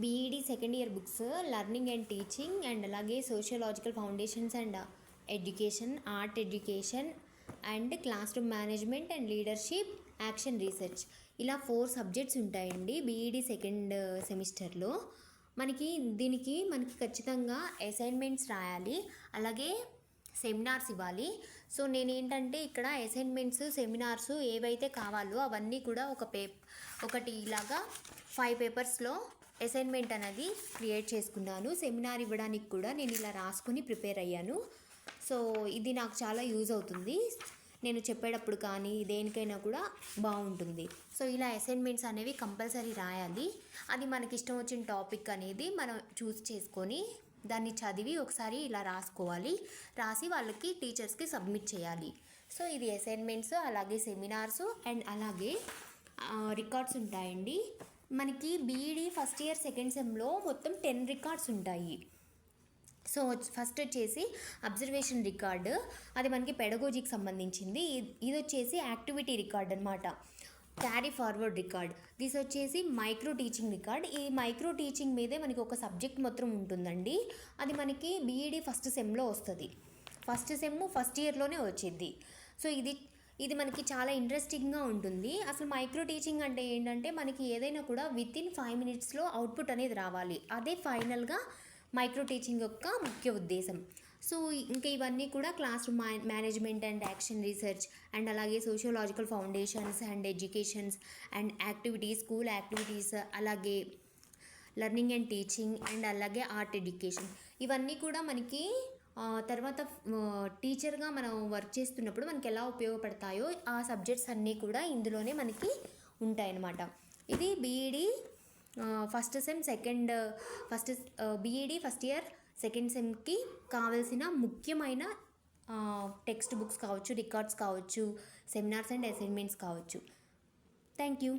B Ed second year books learning and teaching and అలాగే sociological foundations and education, art education and classroom management and leadership, action research, ఇలా 4 subjects ఉంటాయండి B Ed second సెమిస్టర్లో. దీనికి ఖచ్చితంగా assignments రాయాలి, అలాగే seminars ఇవ్వాలి. సో నేనేంటంటే ఇక్కడ అసైన్మెంట్స్, సెమినార్స్ ఏవైతే కావాలో అవన్నీ కూడా ఒకటి ఇలాగా 5 పేపర్స్లో అసైన్మెంట్ అనేది క్రియేట్ చేసుకున్నాను. సెమినార్ ఇవ్వడానికి కూడా నేను ఇలా రాసుకొని ప్రిపేర్ అయ్యాను. సో ఇది నాకు చాలా యూజ్ అవుతుంది, నేను చెప్పేటప్పుడు కానీ దేనికైనా కూడా బాగుంటుంది. సో ఇలా అసైన్మెంట్స్ అనేవి కంపల్సరీ రాయాలి. అది మనకి ఇష్టం వచ్చిన టాపిక్ అనేది మనం చూస్ చేసుకొని దాన్ని చదివి ఒకసారి ఇలా రాసి వాళ్ళకి టీచర్స్కి సబ్మిట్ చేయాలి. సో ఇది అసైన్మెంట్స్, అలాగే సెమినార్స్ అండ్ అలాగే రికార్డ్స్ ఉంటాయండి. మనకి బీఈడీ ఫస్ట్ ఇయర్ సెకండ్ సెమ్లో మొత్తం 10 రికార్డ్స్ ఉంటాయి. సో ఫస్ట్ వచ్చేసి అబ్జర్వేషన్ రికార్డు, అది మనకి పెడగోజీకి సంబంధించింది. ఇది వచ్చేసి యాక్టివిటీ రికార్డ్ అనమాట. క్యారీ ఫార్వర్డ్ రికార్డ్, దిస్ వచ్చేసి మైక్రో టీచింగ్ రికార్డ్. ఈ మైక్రో టీచింగ్ మీదే మనకి ఒక సబ్జెక్ట్ మొత్తం ఉంటుందండి. అది మనకి బీఈడీ ఫస్ట్ సెమ్లో వస్తుంది. ఫస్ట్ సెమ్ ఫస్ట్ ఇయర్లోనే వచ్చింది. సో ఇది మనకి చాలా ఇంట్రెస్టింగ్గా ఉంటుంది. అసలు మైక్రో టీచింగ్ అంటే ఏంటంటే మనకి ఏదైనా కూడా వితిన్ 5 మినిట్స్లో అవుట్పుట్ అనేది రావాలి. అదే ఫైనల్గా మైక్రో టీచింగ్ యొక్క ముఖ్య ఉద్దేశం. సో ఇంకా ఇవన్నీ కూడా classroom management and action research and అలాగే sociological foundations and educations and activities, school activities, అలాగే లర్నింగ్ అండ్ టీచింగ్ అండ్ అలాగే ఆర్ట్ ఎడ్యుకేషన్, ఇవన్నీ కూడా మనకి తర్వాత టీచర్గా మనం వర్క్ చేస్తున్నప్పుడు మనకి ఎలా ఉపయోగపడతాయో ఆ సబ్జెక్ట్స్ అన్నీ కూడా ఇందులోనే మనకి ఉంటాయన్నమాట. ఇది BEd first sem BEd first year second సెమ్కి కావాల్సిన ముఖ్యమైన టెక్స్ట్ బుక్స్ కావచ్చు, రికార్డ్స్ కావచ్చు, సెమినార్స్ అండ్ అసైన్మెంట్స్ కావచ్చు. Thank you.